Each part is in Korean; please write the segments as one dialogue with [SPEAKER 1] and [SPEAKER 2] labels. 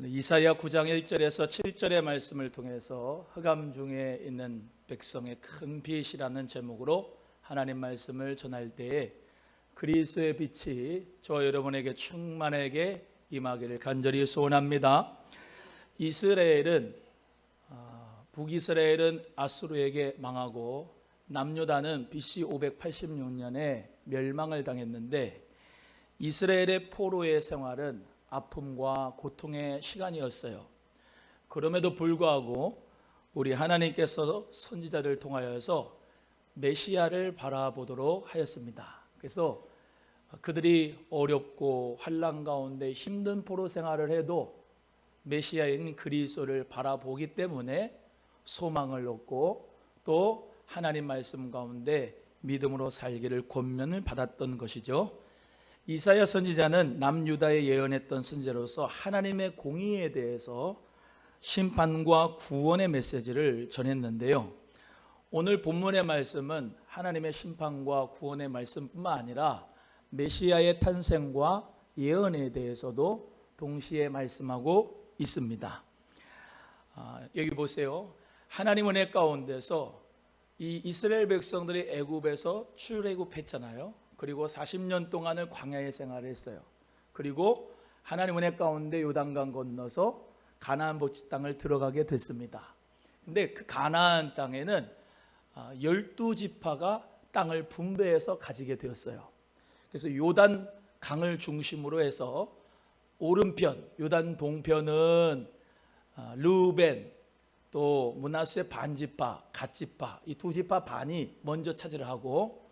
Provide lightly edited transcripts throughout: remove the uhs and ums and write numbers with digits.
[SPEAKER 1] 이사야 9장 1절에서 7절의 말씀을 통해서 흑암 중에 있는 백성의 큰 빛이라는 제목으로 하나님 말씀을 전할 때에 그리스도의 빛이 저와 여러분에게 충만하게 임하기를 간절히 소원합니다. 북이스라엘은 아수르에게 망하고 남유다는 BC 586년에 멸망을 당했는데 이스라엘의 포로의 생활은 아픔과 고통의 시간이었어요. 그럼에도 불구하고 우리 하나님께서 선지자를 통하여서 메시아를 바라보도록 하였습니다. 그래서 그들이 어렵고 환난 가운데 힘든 포로 생활을 해도 메시아인 그리스도를 바라보기 때문에 소망을 얻고 또 하나님 말씀 가운데 믿음으로 살기를 권면을 받았던 것이죠. 이사야 선지자는 남유다에 예언했던 선지자로서 하나님의 공의에 대해서 심판과 구원의 메시지를 전했는데요. 오늘 본문의 말씀은 하나님의 심판과 구원의 말씀뿐만 아니라 메시아의 탄생과 예언에 대해서도 동시에 말씀하고 있습니다. 여기 보세요. 하나님 은혜 가운데서 이 이스라엘 백성들이 애굽에서 출애굽했잖아요. 그리고 40년 동안을 광야의 생활을 했어요. 그리고 하나님 은혜 가운데 요단강 건너서 가나안 복지 땅을 들어가게 됐습니다. 근데 그 가나안 땅에는 12지파가 땅을 분배해서 가지게 되었어요. 그래서 요단 강을 중심으로 해서 오른편, 요단 동편은 르우벤, 또 므낫세 반지파, 갓지파, 이 두 지파 반이 먼저 차지를 하고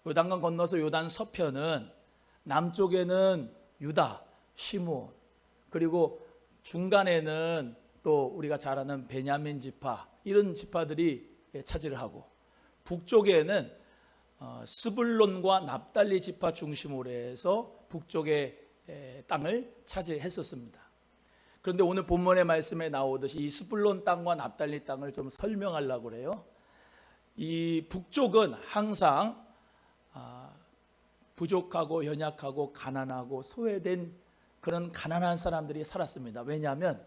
[SPEAKER 1] 요단강 건너서 요단 서편은 남쪽에는 유다, 시므온, 그리고 중간에는 또 우리가 잘 아는 베냐민 지파, 이런 지파들이 차지를 하고 북쪽에는 스불론과 납달리 지파 중심으로 해서 북쪽의 땅을 차지했었습니다. 그런데 오늘 본문의 말씀에 나오듯이 이 스불론 땅과 납달리 땅을 좀 설명하려고 그래요. 이 북쪽은 항상 부족하고 연약하고 가난하고 소외된 그런 가난한 사람들이 살았습니다. 왜냐하면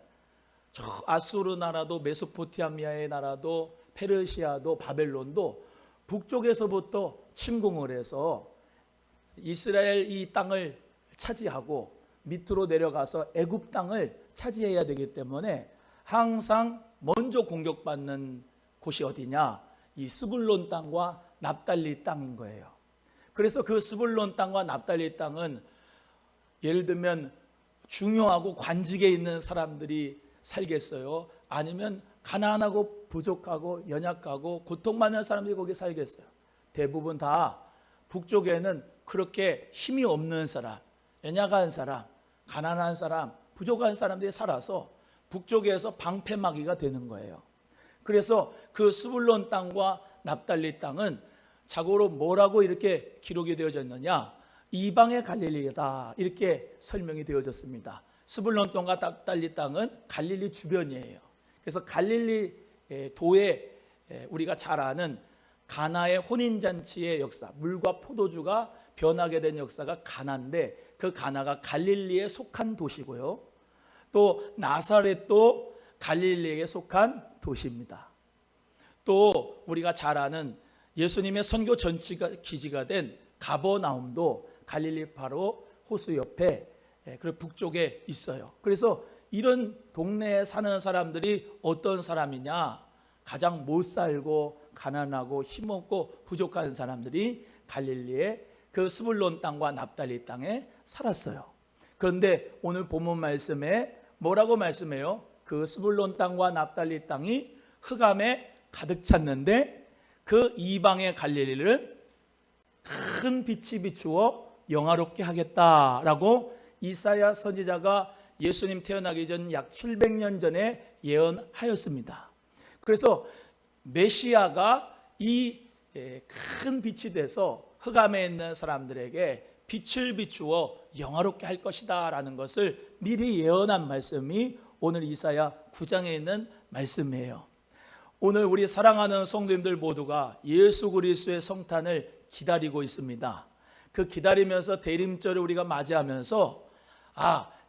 [SPEAKER 1] 저 아수르 나라도 메소포타미아의 나라도 페르시아도 바벨론도 북쪽에서부터 침공을 해서 이스라엘 이 땅을 차지하고 밑으로 내려가서 애굽 땅을 차지해야 되기 때문에 항상 먼저 공격받는 곳이 어디냐? 이 스불론 땅과 납달리 땅인 거예요. 그래서 그 스불론 땅과 납달리 땅은 예를 들면 중요하고 관직에 있는 사람들이 살겠어요? 아니면 가난하고 부족하고 연약하고 고통받는 사람들이 거기 살겠어요? 대부분 다 북쪽에는 그렇게 힘이 없는 사람, 연약한 사람, 가난한 사람, 부족한 사람들이 살아서 북쪽에서 방패막이가 되는 거예요. 그래서 그 스불론 땅과 납달리 땅은 자고로 뭐라고 이렇게 기록이 되어졌느냐? 이방의 갈릴리다, 이렇게 설명이 되어졌습니다. 스불론 땅과 납달리 땅은 갈릴리 주변이에요. 그래서 갈릴리 도에 우리가 잘 아는 가나의 혼인잔치의 역사, 물과 포도주가 변하게 된 역사가 가나인데 그 가나가 갈릴리에 속한 도시고요. 또 나사렛도 갈릴리에 속한 도시입니다. 또 우리가 잘 아는 예수님의 선교 전치가 기지가 된 가버나움도 갈릴리 바로 호수 옆에 그 북쪽에 있어요. 그래서 이런 동네에 사는 사람들이 어떤 사람이냐? 가장 못 살고 가난하고 힘없고 부족한 사람들이 갈릴리의 그 스불론 땅과 납달리 땅에 살았어요. 그런데 오늘 본문 말씀에 뭐라고 말씀해요? 그 스불론 땅과 납달리 땅이 흑암에 가득 찼는데 그 이방의 갈릴리를 큰 빛이 비추어 영화롭게 하겠다라고 이사야 선지자가 예수님 태어나기 전 약 700년 전에 예언하였습니다. 그래서 메시아가 이 큰 빛이 돼서 흑암에 있는 사람들에게 빛을 비추어 영화롭게 할 것이다 라는 것을 미리 예언한 말씀이 오늘 이사야 9장에 있는 말씀이에요. 오늘 우리 사랑하는 성도님들 모두가 예수 그리스도의 성탄을 기다리고 있습니다. 그 기다리면서 대림절을 우리가 맞이하면서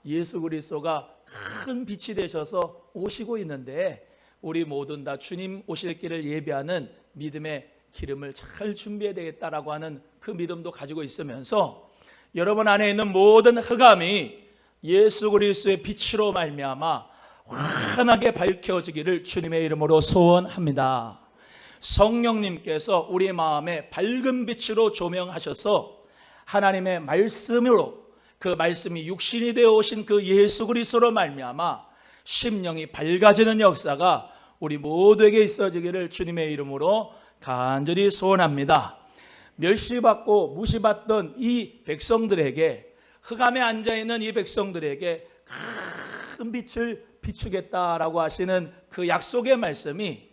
[SPEAKER 1] 예수 그리스도가 큰 빛이 되셔서 오시고 있는데 우리 모든 다 주님 오실 길을 예비하는 믿음의 기름을 잘 준비해야 되겠다라고 하는 그 믿음도 가지고 있으면서 여러분 안에 있는 모든 흑암이 예수 그리스도의 빛으로 말미암아 환하게 밝혀지기를 주님의 이름으로 소원합니다. 성령님께서 우리 마음에 밝은 빛으로 조명하셔서 하나님의 말씀으로 그 말씀이 육신이 되어 오신 그 예수 그리스도로 말미암아 심령이 밝아지는 역사가 우리 모두에게 있어지기를 주님의 이름으로 간절히 소원합니다. 멸시받고 무시받던 이 백성들에게, 흑암에 앉아있는 이 백성들에게 큰 빛을 비추겠다라고 하시는 그 약속의 말씀이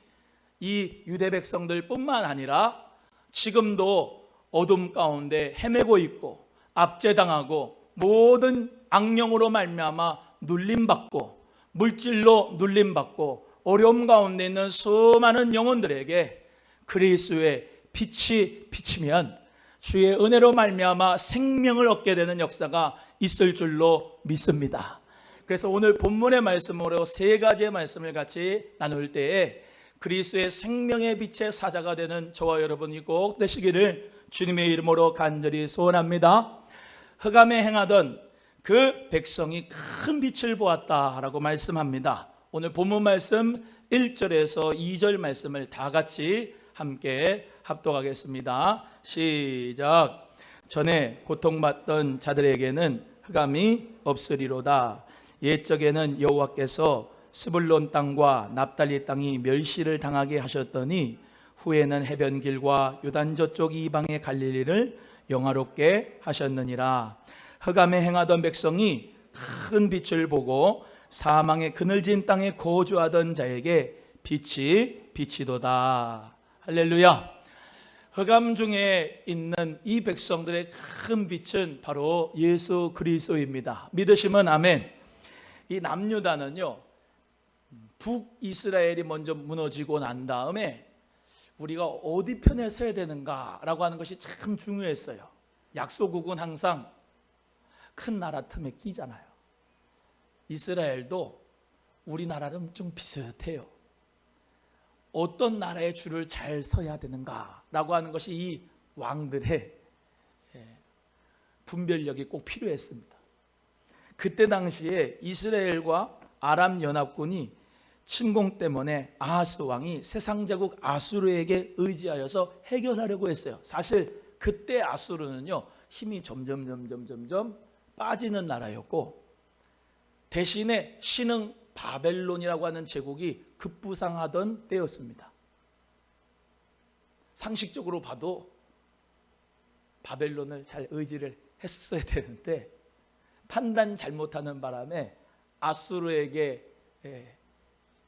[SPEAKER 1] 이 유대 백성들 뿐만 아니라 지금도 어둠 가운데 헤매고 있고 압제당하고 모든 악령으로 말미암아 눌림받고 물질로 눌림받고 어려움 가운데 있는 수많은 영혼들에게 그리스도의 빛이 비치면 주의 은혜로 말미암아 생명을 얻게 되는 역사가 있을 줄로 믿습니다. 그래서 오늘 본문의 말씀으로 세 가지의 말씀을 같이 나눌 때에 그리스도의 생명의 빛의 사자가 되는 저와 여러분이 꼭 되시기를 주님의 이름으로 간절히 소원합니다. 흑암에 행하던 그 백성이 큰 빛을 보았다라고 말씀합니다. 오늘 본문 말씀 1절에서 2절 말씀을 다 같이 함께 합독하겠습니다. 시작. 전에 고통받던 자들에게는 흑암이 없으리로다. 옛적에는 여호와께서 스불론 땅과 납달리 땅이 멸시를 당하게 하셨더니 후에는 해변길과 요단 저쪽 이방의 갈릴리를 영화롭게 하셨느니라. 흑암에 행하던 백성이 큰 빛을 보고 사망의 그늘진 땅에 거주하던 자에게 빛이 비치도다. 할렐루야. 흑암 중에 있는 이 백성들의 큰 빛은 바로 예수 그리스도입니다. 믿으시면 아멘. 이 남유다는요, 북이스라엘이 먼저 무너지고 난 다음에 우리가 어디 편에 서야 되는가라고 하는 것이 참 중요했어요. 약소국은 항상 큰 나라 틈에 끼잖아요. 이스라엘도 우리나라랑 좀 비슷해요. 어떤 나라의 줄을 잘 서야 되는가라고 하는 것이 이 왕들의 분별력이 꼭 필요했습니다. 그때 당시에 이스라엘과 아람 연합군이 침공 때문에 아하스 왕이 세상제국 아수르에게 의지하여서 해결하려고 했어요. 사실 그때 아수르는요, 힘이 점점 빠지는 나라였고 대신에 신흥 바벨론이라고 하는 제국이 급부상하던 때였습니다. 상식적으로 봐도 바벨론을 잘 의지를 했어야 되는데 판단 잘못하는 바람에 아수르에게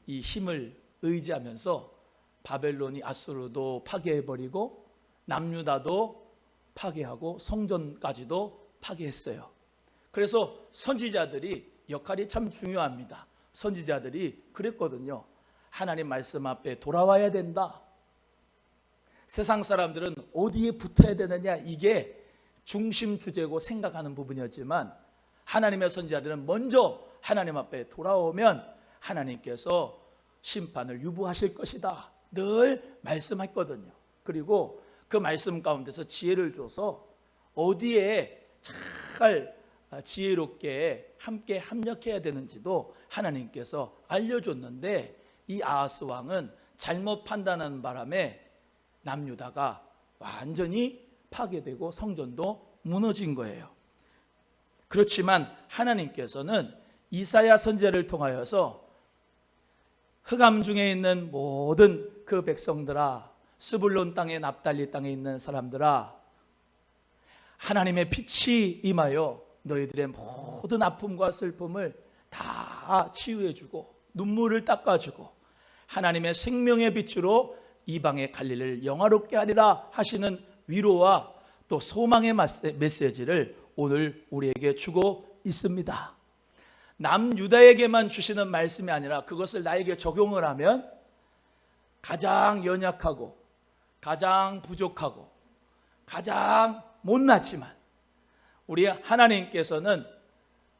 [SPEAKER 1] 이 힘을 의지하면서 바벨론이 아수르도 파괴해버리고 남유다도 파괴하고 성전까지도 파괴했어요. 그래서 선지자들이 역할이 참 중요합니다. 선지자들이 그랬거든요. 하나님 말씀 앞에 돌아와야 된다. 세상 사람들은 어디에 붙어야 되느냐, 이게 중심 주제고 생각하는 부분이었지만 하나님의 선지자들은 먼저 하나님 앞에 돌아오면 하나님께서 심판을 유보하실 것이다 늘 말씀했거든요. 그리고 그 말씀 가운데서 지혜를 줘서 어디에 잘 지혜롭게 함께 합력해야 되는지도 하나님께서 알려줬는데 이 아하스 왕은 잘못 판단하는 바람에 남유다가 완전히 파괴되고 성전도 무너진 거예요. 그렇지만 하나님께서는 이사야 선지자를 통하여서 흑암 중에 있는 모든 그 백성들아, 스불론 땅에 납달리 땅에 있는 사람들아, 하나님의 빛이 임하여 너희들의 모든 아픔과 슬픔을 다 치유해주고 눈물을 닦아주고 하나님의 생명의 빛으로 이방의 갈릴리를 영화롭게 하리라 하시는 위로와 또 소망의 메시지를 오늘 우리에게 주고 있습니다. 남유다에게만 주시는 말씀이 아니라 그것을 나에게 적용을 하면 가장 연약하고 가장 부족하고 가장 못났지만 우리 하나님께서는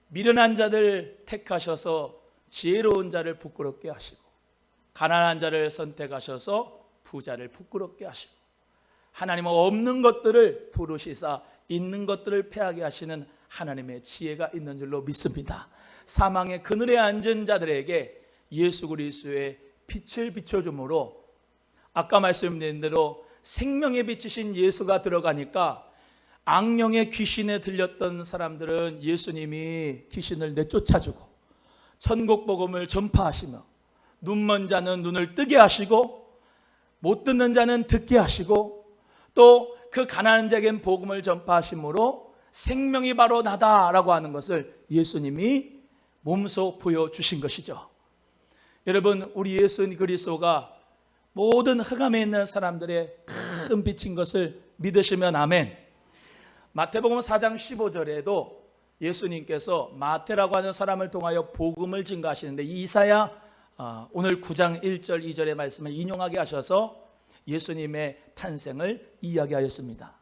[SPEAKER 1] 미련한 자들 택하셔서 지혜로운 자를 부끄럽게 하시고, 가난한 자를 선택하셔서 부자를 부끄럽게 하시고, 하나님은 없는 것들을 부르시사 있는 것들을 패하게 하시는 하나님의 지혜가 있는 줄로 믿습니다. 사망의 그늘에 앉은 자들에게 예수 그리스도의 빛을 비춰주므로, 아까 말씀드린 대로 생명의 빛이신 예수가 들어가니까 악령의 귀신에 들렸던 사람들은 예수님이 귀신을 내쫓아주고, 천국 복음을 전파하시며, 눈먼 자는 눈을 뜨게 하시고, 못 듣는 자는 듣게 하시고, 또 그 가난한 자에겐 복음을 전파하심으로 생명이 바로 나다라고 하는 것을 예수님이 몸소 보여주신 것이죠. 여러분, 우리 예수 그리스도가 모든 흑암에 있는 사람들의 큰 빛인 것을 믿으시면 아멘. 마태복음 4장 15절에도 예수님께서 마태라고 하는 사람을 통하여 복음을 증거하시는데, 이사야 오늘 9장 1절 2절의 말씀을 인용하게 하셔서 예수님의 탄생을 이야기하였습니다.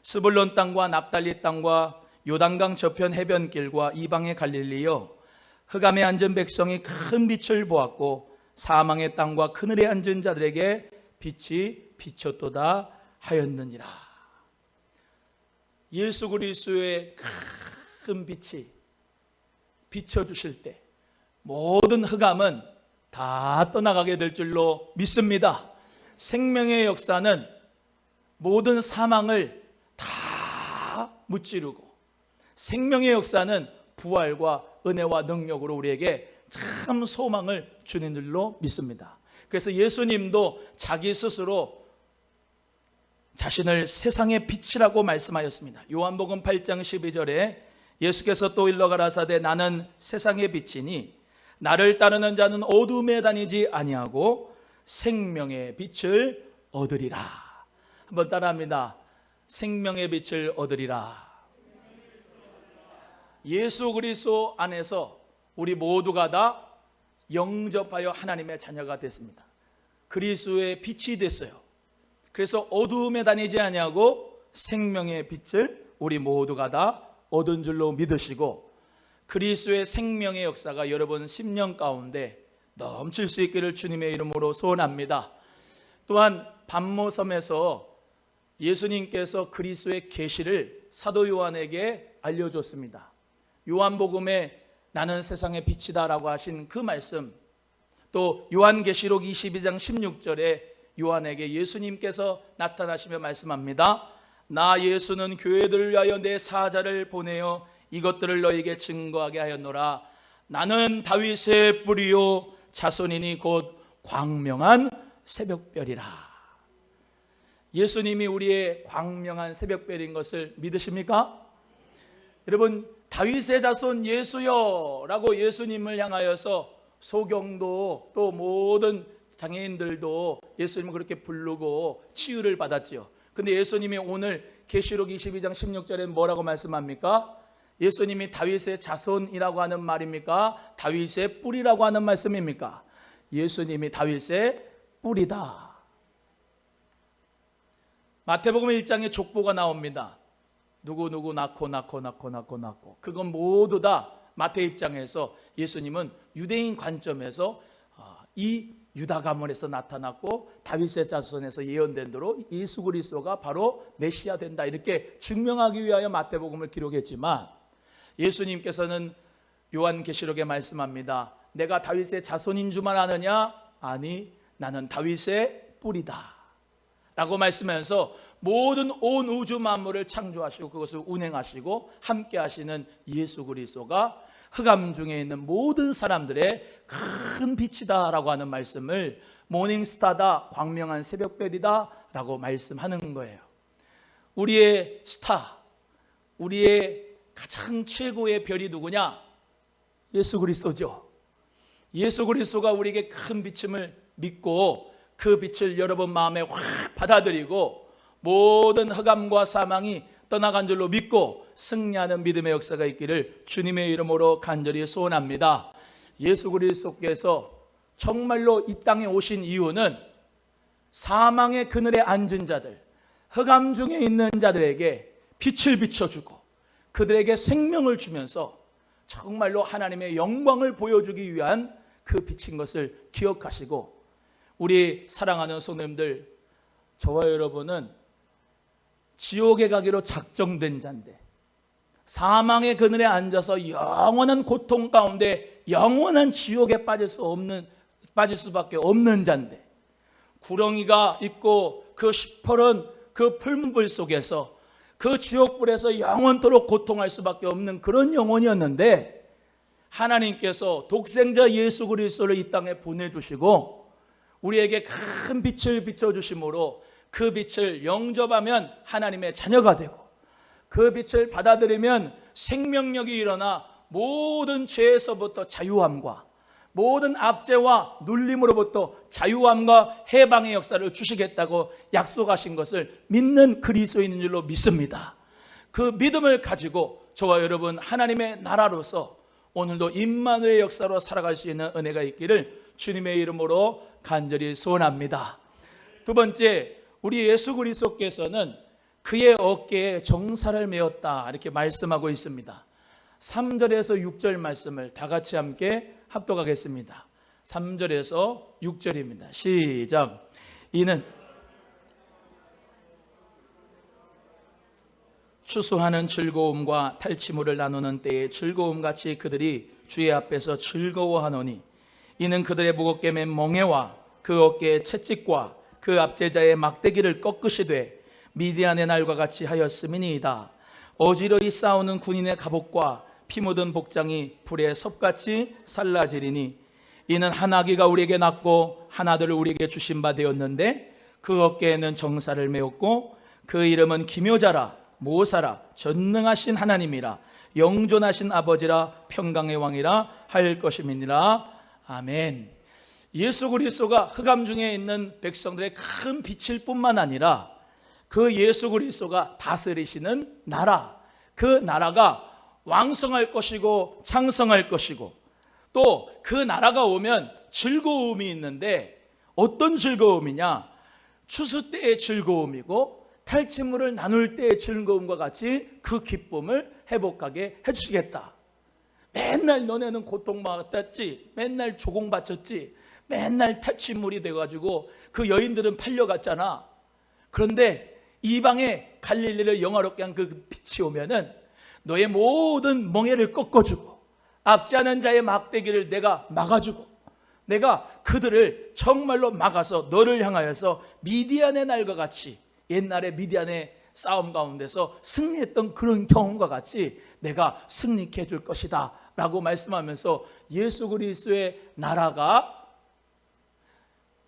[SPEAKER 1] 스불론 땅과 납달리 땅과 요단강 저편 해변길과 이방의 갈릴리여, 흑암에 앉은 백성이 큰 빛을 보았고 사망의 땅과 그늘에 앉은 자들에게 빛이 비쳤도다 하였느니라. 예수 그리스도의 큰 빛이 비춰주실 때 모든 흑암은 다 떠나가게 될 줄로 믿습니다. 생명의 역사는 모든 사망을 다 무찌르고, 생명의 역사는 부활과 은혜와 능력으로 우리에게 참 소망을 주는 줄로 믿습니다. 그래서 예수님도 자기 스스로 자신을 세상의 빛이라고 말씀하였습니다. 요한복음 8장 12절에 예수께서 또 일러 가라사대 나는 세상의 빛이니 나를 따르는 자는 어둠에 다니지 아니하고 생명의 빛을 얻으리라. 한번 따라합니다. 생명의 빛을 얻으리라. 예수 그리스도 안에서 우리 모두가 다 영접하여 하나님의 자녀가 됐습니다. 그리스도의 빛이 됐어요. 그래서 어두움에 다니지 아니하고 생명의 빛을 우리 모두가 다 얻은 줄로 믿으시고, 그리스도의 생명의 역사가 여러분 10년 가운데 넘칠 수 있기를 주님의 이름으로 소원합니다. 또한 반모섬에서 예수님께서 그리스도의 계시를 사도 요한에게 알려줬습니다. 요한복음에 나는 세상의 빛이다 라고 하신 그 말씀, 또 요한계시록 22장 16절에 요한에게 예수님께서 나타나시며 말씀합니다. 나 예수는 교회들을 위하여 내 사자를 보내어 이것들을 너에게 증거하게 하였노라. 나는 다윗의 뿌리요 자손이니 곧 광명한 새벽별이라. 예수님이 우리의 광명한 새벽별인 것을 믿으십니까? 여러분, 다윗의 자손 예수여 라고 예수님을 향하여서 소경도 또 모든 장애인들도 예수님을 그렇게 부르고 치유를 받았지요. 근데 예수님이 오늘 계시록 22장 16절에 뭐라고 말씀합니까? 예수님이 다윗의 자손이라고 하는 말입니까? 다윗의 뿌리라고 하는 말씀입니까? 예수님이 다윗의 뿌리다. 마태복음 1장에 족보가 나옵니다. 누구 낳고 그건 모두 다 마태 입장에서 예수님은 유대인 관점에서 이 유다 가문에서 나타났고 다윗의 자손에서 예언된 대로 예수 그리스도가 바로 메시아 된다 이렇게 증명하기 위하여 마태복음을 기록했지만, 예수님께서는 요한계시록에 말씀합니다. 내가 다윗의 자손인 줄만 아느냐? 아니, 나는 다윗의 뿌리다 라고 말씀하면서 모든 온 우주 만물을 창조하시고 그것을 운행하시고 함께 하시는 예수 그리스도가 흑암 중에 있는 모든 사람들의 큰 빛이다 라고 하는 말씀을 모닝스타다, 광명한 새벽별이다 라고 말씀하는 거예요. 우리의 스타, 우리의 가장 최고의 별이 누구냐? 예수 그리스도죠. 예수 그리스도가 우리에게 큰 빛임을 믿고 그 빛을 여러분 마음에 확 받아들이고 모든 흑암과 사망이 떠나간 줄로 믿고 승리하는 믿음의 역사가 있기를 주님의 이름으로 간절히 소원합니다. 예수 그리스도께서 정말로 이 땅에 오신 이유는 사망의 그늘에 앉은 자들, 흑암 중에 있는 자들에게 빛을 비춰주고 그들에게 생명을 주면서 정말로 하나님의 영광을 보여주기 위한 그 빛인 것을 기억하시고, 우리 사랑하는 성도님들, 저와 여러분은 지옥에 가기로 작정된 자인데 사망의 그늘에 앉아서 영원한 고통 가운데 영원한 지옥에 빠질 수밖에 없는 자인데, 구렁이가 있고 그 시퍼런 그 풀문불 속에서 그 지옥불에서 영원토록 고통할 수밖에 없는 그런 영혼이었는데, 하나님께서 독생자 예수 그리스도를 이 땅에 보내주시고 우리에게 큰 빛을 비춰주심으로 그 빛을 영접하면 하나님의 자녀가 되고, 그 빛을 받아들이면 생명력이 일어나 모든 죄에서부터 자유함과 모든 압제와 눌림으로부터 자유함과 해방의 역사를 주시겠다고 약속하신 것을 믿는 그리스도인인 줄로 믿습니다. 그 믿음을 가지고 저와 여러분 하나님의 나라로서 오늘도 임마누엘의 역사로 살아갈 수 있는 은혜가 있기를 주님의 이름으로 간절히 소원합니다. 두 번째, 우리 예수 그리스도께서는 그의 어깨에 정사를 메었다 이렇게 말씀하고 있습니다. 3절에서 6절 말씀을 다 같이 함께 합독하겠습니다. 3절에서 6절입니다. 시작. 이는 추수하는 즐거움과 탈취물을 나누는 때에 즐거움같이 그들이 주의 앞에서 즐거워하노니, 이는 그들의 무겁게 맨 멍에와 그 어깨의 채찍과 그 압제자의 막대기를 꺾으시되 미디안의 날과 같이 하였음이니이다. 어지러이 싸우는 군인의 갑옷과 피 묻은 복장이 불에 섭같이 살라지리니, 이는 한 아기가 우리에게 낳고 한 아들을 우리에게 주신 바 되었는데 그 어깨에는 정사를 메었고 그 이름은 기묘자라 모사라 전능하신 하나님이라 영존하신 아버지라 평강의 왕이라 할 것임이니라. 아멘. 예수 그리스도가 흑암 중에 있는 백성들의 큰 빛일 뿐만 아니라 그 예수 그리스도가 다스리시는 나라, 그 나라가 왕성할 것이고 창성할 것이고, 또 그 나라가 오면 즐거움이 있는데 어떤 즐거움이냐? 추수 때의 즐거움이고 탈취물을 나눌 때의 즐거움과 같이 그 기쁨을 회복하게 해주시겠다. 맨날 너네는 고통받았지, 맨날 조공받쳤지, 맨날 탈취물이 돼가지고 그 여인들은 팔려갔잖아. 그런데 이방의 갈릴리를 영화롭게 한 그 빛이 오면은 너의 모든 멍에를 꺾어주고 압제하는 자의 막대기를 내가 막아주고, 내가 그들을 정말로 막아서 너를 향하여서 미디안의 날과 같이, 옛날에 미디안의 싸움 가운데서 승리했던 그런 경험과 같이 내가 승리케 해줄 것이다 라고 말씀하면서 예수 그리스도의 나라가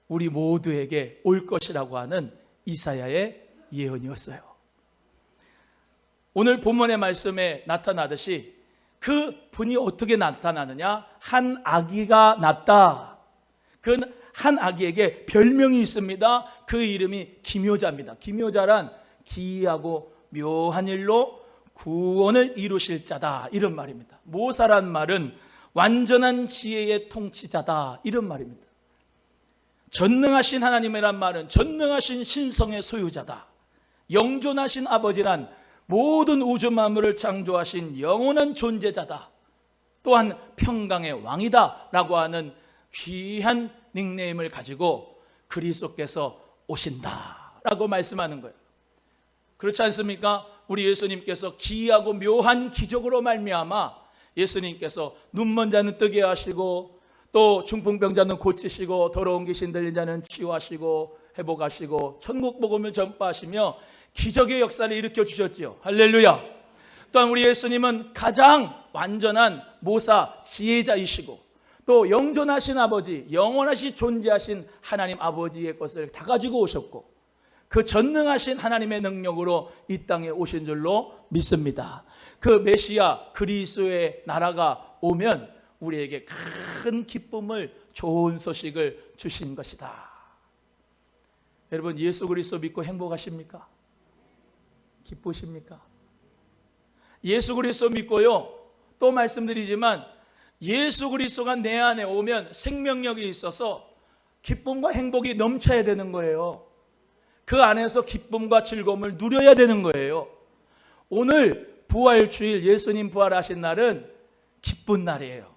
[SPEAKER 1] 우리 모두에게 올 것이라고 하는 이사야의 예언이었어요. 오늘 본문의 말씀에 나타나듯이 그 분이 어떻게 나타나느냐? 한 아기가 낳았다. 그 한 아기에게 별명이 있습니다. 그 이름이 기묘자입니다. 기묘자란 기이하고 묘한 일로 구원을 이루실 자다, 이런 말입니다. 모사란 말은 완전한 지혜의 통치자다, 이런 말입니다. 전능하신 하나님이란 말은 전능하신 신성의 소유자다. 영존하신 아버지란 모든 우주 만물을 창조하신 영원한 존재자다. 또한 평강의 왕이다 라고 하는 귀한 닉네임을 가지고 그리스도께서 오신다 라고 말씀하는 거예요. 그렇지 않습니까? 우리 예수님께서 기이하고 묘한 기적으로 말미암아 예수님께서 눈먼 자는 뜨게 하시고, 또 중풍병자는 고치시고, 더러운 귀신 들린 자는 치유하시고 회복하시고 천국 복음을 전파하시며 기적의 역사를 일으켜 주셨지요. 할렐루야. 또한 우리 예수님은 가장 완전한 모사 지혜자이시고, 또 영존하신 아버지, 영원하시 존재하신 하나님 아버지의 것을 다 가지고 오셨고, 그 전능하신 하나님의 능력으로 이 땅에 오신 줄로 믿습니다. 그 메시아 그리스도의 나라가 오면 우리에게 큰 기쁨을, 좋은 소식을 주신 것이다. 여러분, 예수 그리스도 믿고 행복하십니까? 기쁘십니까? 예수 그리스도 믿고요, 또 말씀드리지만 예수 그리스도가 내 안에 오면 생명력이 있어서 기쁨과 행복이 넘쳐야 되는 거예요. 그 안에서 기쁨과 즐거움을 누려야 되는 거예요. 오늘 부활주일, 예수님 부활하신 날은 기쁜 날이에요.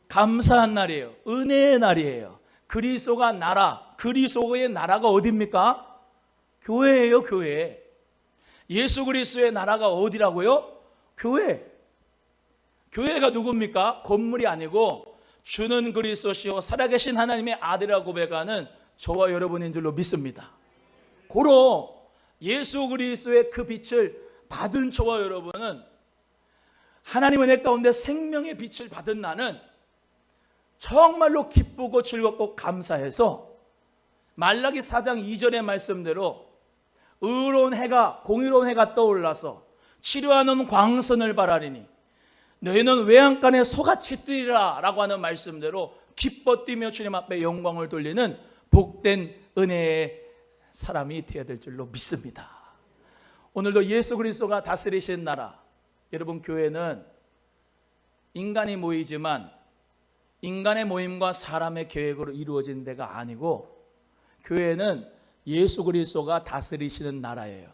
[SPEAKER 1] 감사한 날이에요. 은혜의 날이에요. 그리스도가 나라, 그리스도의 나라가 어디입니까? 교회예요, 교회. 예수 그리스도의 나라가 어디라고요? 교회. 교회가 누굽니까? 건물이 아니고 주는 그리스도시요 살아계신 하나님의 아들이라고 고백하는 저와 여러분인 줄로 믿습니다. 고로 예수 그리스도의 그 빛을 받은 저와 여러분은 하나님의 은혜 가운데 생명의 빛을 받은 나는 정말로 기쁘고 즐겁고 감사해서 말라기 4장 2절의 말씀대로 의로운 해가 공의로운 해가 떠올라서 치료하는 광선을 바라리니 너희는 외양간에 소같이 뛰리라 라고 하는 말씀대로 기뻐 뛰며 주님 앞에 영광을 돌리는 복된 은혜의 사람이 되어야 될 줄로 믿습니다. 오늘도 예수 그리스도가 다스리신 나라, 여러분 교회는 인간이 모이지만 인간의 모임과 사람의 계획으로 이루어진 데가 아니고 교회는 예수 그리스도가 다스리시는 나라예요.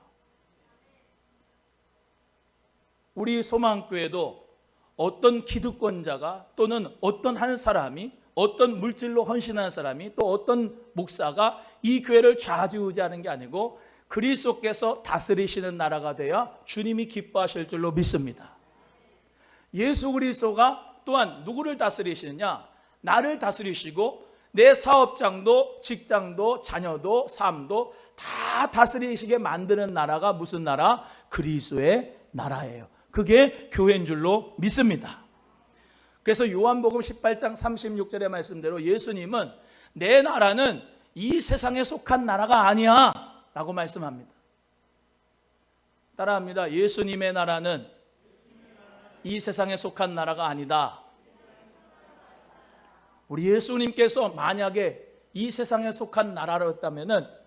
[SPEAKER 1] 우리 소망교회도 어떤 기득권자가 또는 어떤 한 사람이 어떤 물질로 헌신하는 사람이 또 어떤 목사가 이 교회를 좌지우지하는 게 아니고 그리스도께서 다스리시는 나라가 되어 주님이 기뻐하실 줄로 믿습니다. 예수 그리스도가 또한 누구를 다스리시느냐? 나를 다스리시고 내 사업장도 직장도 자녀도 삶도 다 다스리시게 만드는 나라가 무슨 나라? 그리스도의 나라예요. 그게 교회인 줄로 믿습니다. 그래서 요한복음 18장 36절의 말씀대로 예수님은 내 나라는 이 세상에 속한 나라가 아니야 라고 말씀합니다. 따라합니다. 예수님의 나라는 이 세상에 속한 나라가 아니다. 우리 예수님께서 만약에 이 세상에 속한 나라였다면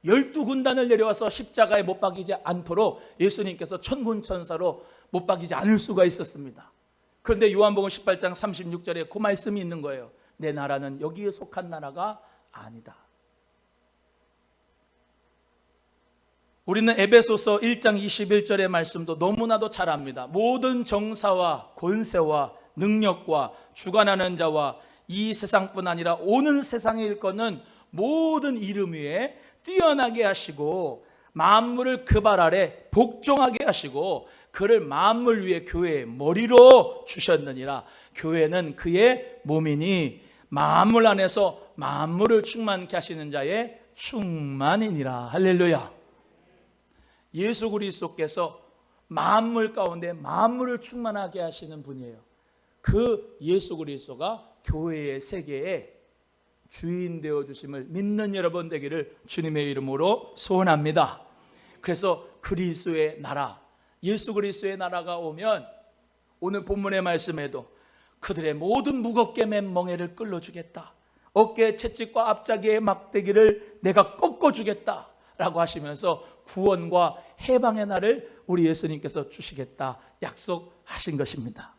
[SPEAKER 1] 12군단을 내려와서 십자가에 못 박이지 않도록 예수님께서 천군천사로 못 박이지 않을 수가 있었습니다. 그런데 요한복음 18장 36절에 그 말씀이 있는 거예요. 내 나라는 여기에 속한 나라가 아니다. 우리는 에베소서 1장 21절의 말씀도 너무나도 잘 압니다. 모든 정사와 권세와 능력과 주관하는 자와 이 세상뿐 아니라 오는 세상에 일컫는 모든 이름 위에 뛰어나게 하시고 만물을 그 발 아래 복종하게 하시고 그를 만물 위에 교회의 머리로 주셨느니라. 교회는 그의 몸이니 만물 안에서 만물을 충만케 하시는 자의 충만이니라. 할렐루야. 예수 그리스도께서 만물 가운데 만물을 충만하게 하시는 분이에요. 그 예수 그리스도가 교회의 세계에 주인 되어주심을 믿는 여러분 되기를 주님의 이름으로 소원합니다. 그래서 그리스도의 나라, 예수 그리스도의 나라가 오면 오늘 본문의 말씀에도 그들의 모든 무겁게 맨 멍에를 끌어주겠다. 어깨의 채찍과 앞자기의 막대기를 내가 꺾어주겠다 라고 하시면서 구원과 해방의 날을 우리 예수님께서 주시겠다 약속하신 것입니다.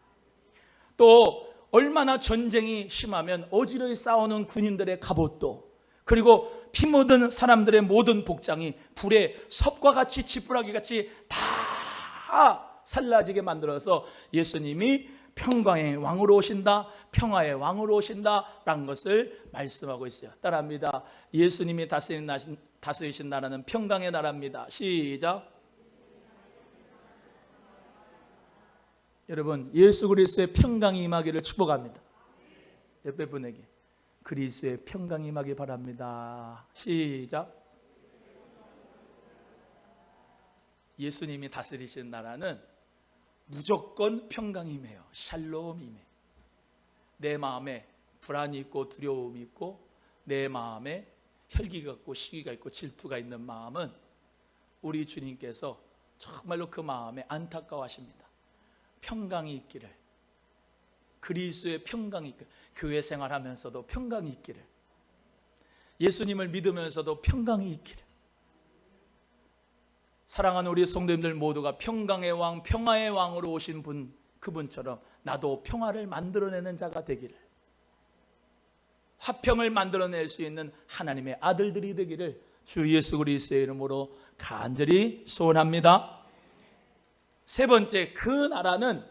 [SPEAKER 1] 또 얼마나 전쟁이 심하면 어지러이 싸우는 군인들의 갑옷도 그리고 피 묻은 사람들의 모든 복장이 불에 섭과 같이 지푸라기 같이 다 살라지게 만들어서 예수님이 평강의 왕으로 오신다, 평화의 왕으로 오신다 라는 것을 말씀하고 있어요. 따라합니다. 예수님이 다스리신 나라는 평강의 나라입니다. 시작. 여러분, 예수 그리스도의 평강이 임하기를 축복합니다. 옆에 분에게 그리스도의 평강이 임하기 바랍니다. 시작. 예수님이 다스리신 나라는 무조건 평강이 임해요. 샬롬이 임해. 내 마음에 불안이 있고 두려움이 있고 내 마음에 혈기가 있고 시기가 있고 질투가 있는 마음은 우리 주님께서 정말로 그 마음에 안타까워하십니다. 평강이 있기를, 그리스도의 평강이 있기를, 교회 생활하면서도 평강이 있기를, 예수님을 믿으면서도 평강이 있기를, 사랑하는 우리 성도님들 모두가 평강의 왕, 평화의 왕으로 오신 분, 그분처럼 나도 평화를 만들어내는 자가 되기를, 화평을 만들어낼 수 있는 하나님의 아들들이 되기를 주 예수 그리스도의 이름으로 간절히 소원합니다. 세 번째, 그 나라는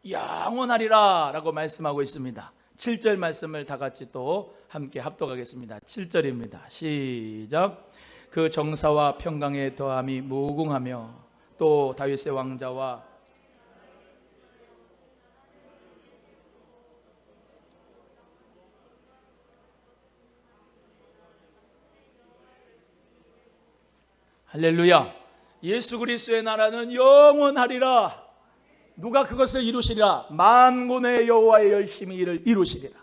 [SPEAKER 1] 영원하리라 라고 말씀하고 있습니다. 7절 말씀을 다 같이 또 함께 합독하겠습니다. 7절입니다. 시작. 그 정사와 평강의 더함이 무궁하며 또 다윗의 왕자와 할렐루야. 예수 그리스도의 나라는 영원하리라. 누가 그것을 이루시리라? 만군의 여호와의 열심히 이를 이루시리라.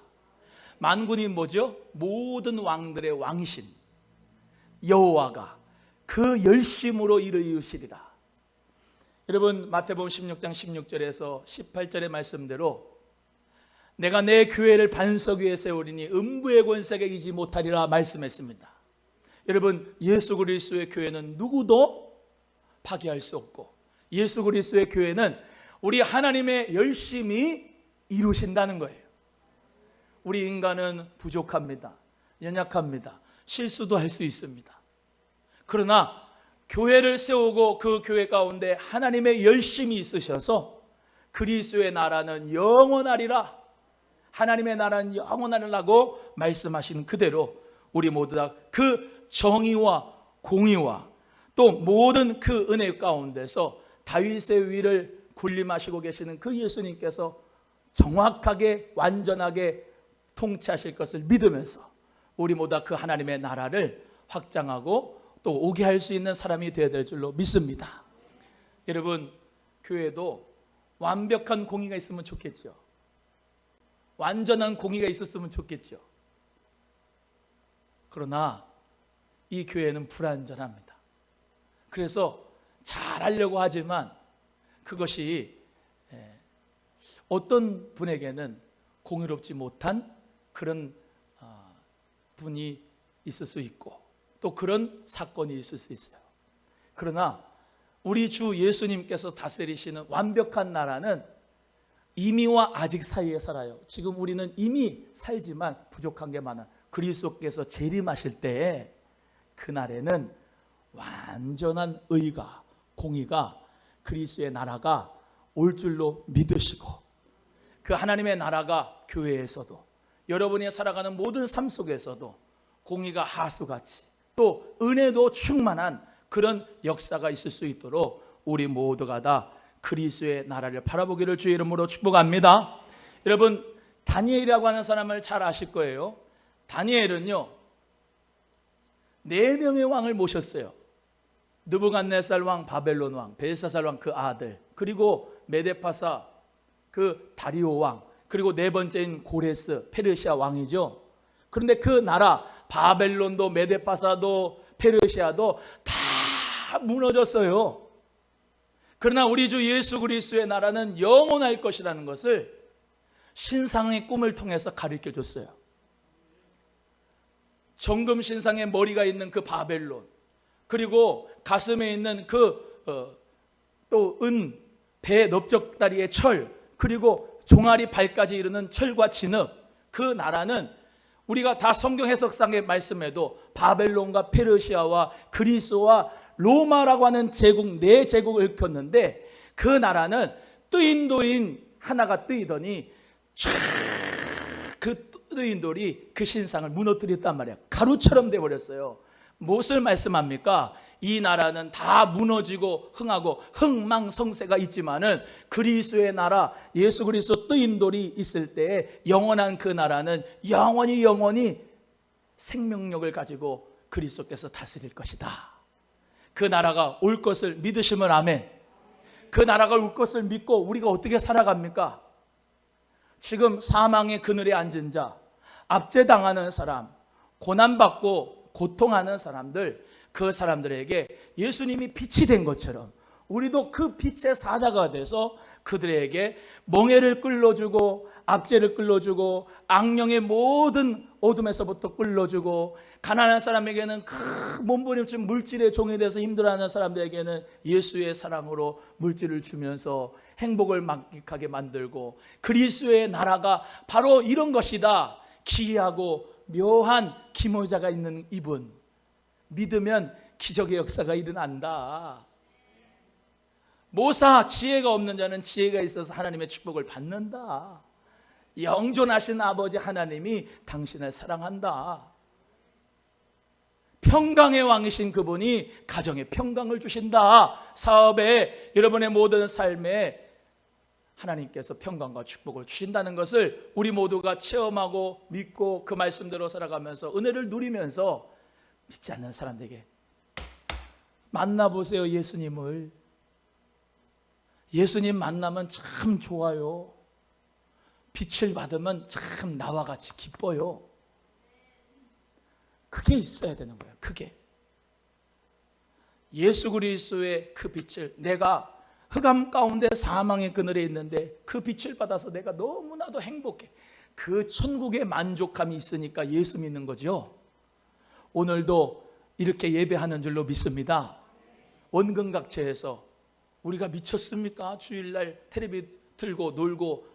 [SPEAKER 1] 만군이 뭐죠? 모든 왕들의 왕이신 여호와가 그 열심으로 이를 이루시리라. 여러분, 마태복음 16장 16절에서 18절의 말씀대로 내가 내 교회를 반석 위에 세우리니 음부의 권세가 이기지 못하리라 말씀했습니다. 여러분, 예수 그리스도의 교회는 누구도 파괴할 수 없고, 예수 그리스도의 교회는 우리 하나님의 열심히 이루신다는 거예요. 우리 인간은 부족합니다. 연약합니다. 실수도 할 수 있습니다. 그러나 교회를 세우고 그 교회 가운데 하나님의 열심이 있으셔서 그리스도의 나라는 영원하리라, 하나님의 나라는 영원하리라고 말씀하신 그대로 우리 모두 다 그 정의와 공의와 또 모든 그 은혜 가운데서 다윗의 위를 군림하시고 계시는 그 예수님께서 정확하게 완전하게 통치하실 것을 믿으면서 우리 모두 다 그 하나님의 나라를 확장하고 또 오게 할 수 있는 사람이 되어야 될 줄로 믿습니다. 여러분, 교회도 완벽한 공의가 있으면 좋겠죠. 완전한 공의가 있었으면 좋겠죠. 그러나 이 교회는 불완전합니다. 그래서 잘하려고 하지만 그것이 어떤 분에게는 공의롭지 못한 그런 분이 있을 수 있고 또 그런 사건이 있을 수 있어요. 그러나 우리 주 예수님께서 다스리시는 완벽한 나라는 이미와 아직 사이에 살아요. 지금 우리는 이미 살지만 부족한 게 많아. 그리스도께서 재림하실 때에 그날에는 완전한 의가, 공의가, 그리스도의 나라가 올 줄로 믿으시고 그 하나님의 나라가 교회에서도 여러분이 살아가는 모든 삶 속에서도 공의가 하수같이 또 은혜도 충만한 그런 역사가 있을 수 있도록 우리 모두가 다 그리스도의 나라를 바라보기를 주의 이름으로 축복합니다. 여러분, 다니엘이라고 하는 사람을 잘 아실 거예요. 다니엘은요 4명의 왕을 모셨어요. 느부갓네살 왕, 바벨론 왕, 벨사살 왕 그 아들, 그리고 메데파사 그 다리오 왕, 그리고 네 번째인 고레스 페르시아 왕이죠. 그런데 그 나라 바벨론도 메데파사도 페르시아도 다 무너졌어요. 그러나 우리 주 예수 그리스도의 나라는 영원할 것이라는 것을 신상의 꿈을 통해서 가르쳐 줬어요. 정금 신상의 머리가 있는 그 바벨론, 그리고 가슴에 있는 그 또 은, 배 넓적다리의 철, 그리고 종아리 발까지 이르는 철과 진흙, 그 나라는 우리가 다 성경 해석상의 말씀에도 바벨론과 페르시아와 그리스와 로마라고 하는 제국, 네 제국을 일컫는데 그 나라는 뜨인 돌인 하나가 뜨이더니 그 뜨인 돌이 그 신상을 무너뜨렸단 말이야. 가루처럼 돼버렸어요. 무엇을 말씀합니까? 이 나라는 다 무너지고 흥하고 흥망성쇠가 있지만은 그리스도의 나라, 예수 그리스도 뜨인 돌이 있을 때에 영원한 그 나라는 영원히 생명력을 가지고 그리스도께서 다스릴 것이다. 그 나라가 올 것을 믿으시면 아멘. 그 나라가 올 것을 믿고 우리가 어떻게 살아갑니까? 지금 사망의 그늘에 앉은 자, 압제당하는 사람, 고난받고 고통하는 사람들, 그 사람들에게 예수님이 빛이 된 것처럼 우리도 그 빛의 사자가 돼서 그들에게 멍에를 끌어주고 압제를 끌어주고 악령의 모든 어둠에서부터 끌어주고 가난한 사람에게는 그 몸부림친 물질의 종이 돼서 힘들어하는 사람들에게는 예수의 사랑으로 물질을 주면서 행복을 만끽하게 만들고 그리스도의 나라가 바로 이런 것이다. 기이하고 묘한 기모자가 있는 이분 믿으면 기적의 역사가 일어난다. 모사 지혜가 없는 자는 지혜가 있어서 하나님의 축복을 받는다. 영존하신 아버지 하나님이 당신을 사랑한다. 평강의 왕이신 그분이 가정에 평강을 주신다. 사업에, 여러분의 모든 삶에 하나님께서 평강과 축복을 주신다는 것을 우리 모두가 체험하고 믿고 그 말씀대로 살아가면서 은혜를 누리면서 믿지 않는 사람들에게 만나보세요. 예수님을. 예수님 만나면 참 좋아요. 빛을 받으면 참 나와 같이 기뻐요. 그게 있어야 되는 거예요. 그게 예수 그리스도의 그 빛을, 내가 흑암 가운데 사망의 그늘에 있는데 그 빛을 받아서 내가 너무나도 행복해. 그 천국의 만족감이 있으니까 예수 믿는 거죠. 오늘도 이렇게 예배하는 줄로 믿습니다. 원근각처에서 우리가 미쳤습니까? 주일날 텔레비 틀고 놀고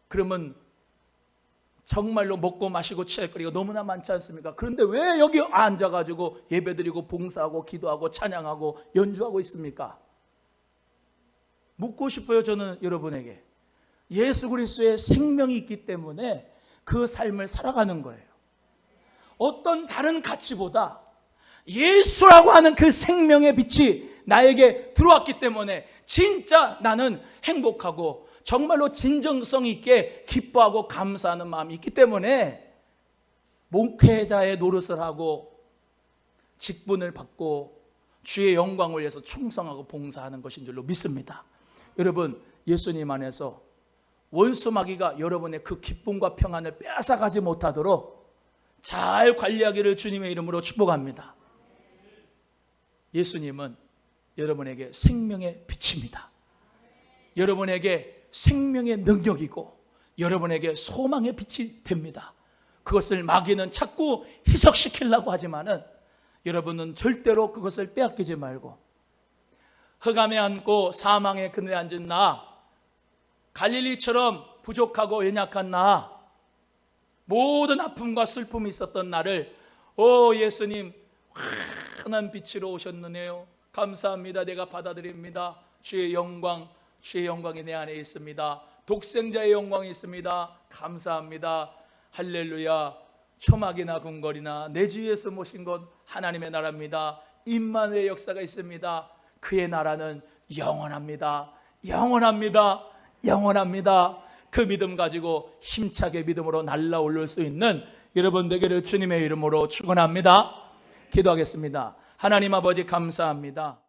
[SPEAKER 1] 그러면 정말로 먹고 마시고 취할 거리가 너무나 많지 않습니까? 그런데 왜 여기 앉아가지고 예배드리고 봉사하고 기도하고 찬양하고 연주하고 있습니까? 묻고 싶어요. 저는 여러분에게 예수 그리스도의 생명이 있기 때문에 그 삶을 살아가는 거예요. 어떤 다른 가치보다 예수라고 하는 그 생명의 빛이 나에게 들어왔기 때문에 진짜 나는 행복하고 정말로 진정성 있게 기뻐하고 감사하는 마음이 있기 때문에 목회자의 노릇을 하고 직분을 받고 주의 영광을 위해서 충성하고 봉사하는 것인 줄로 믿습니다. 여러분, 예수님 안에서 원수마귀가 여러분의 그 기쁨과 평안을 빼앗아가지 못하도록 잘 관리하기를 주님의 이름으로 축복합니다. 예수님은 여러분에게 생명의 빛입니다. 여러분에게 생명의 능력이고 여러분에게 소망의 빛이 됩니다. 그것을 마귀는 자꾸 희석시키려고 하지만은 여러분은 절대로 그것을 빼앗기지 말고, 흑암에 앉고 사망의 그늘에 앉은 나, 갈릴리처럼 부족하고 연약한 나, 모든 아픔과 슬픔이 있었던 나를 예수님 환한 빛으로 오셨느네요. 감사합니다. 내가 받아들입니다. 주의 영광이 내 안에 있습니다. 독생자의 영광이 있습니다. 감사합니다. 할렐루야. 초막이나 궁궐이나 내 주위에서 모신 것 하나님의 나라입니다. 임마누엘의 역사가 있습니다. 그의 나라는 영원합니다. 영원합니다. 영원합니다. 그 믿음 가지고 힘차게 믿음으로 날아오를 수 있는 여러분 되기를 주님의 이름으로 축원합니다. 기도하겠습니다. 하나님 아버지 감사합니다.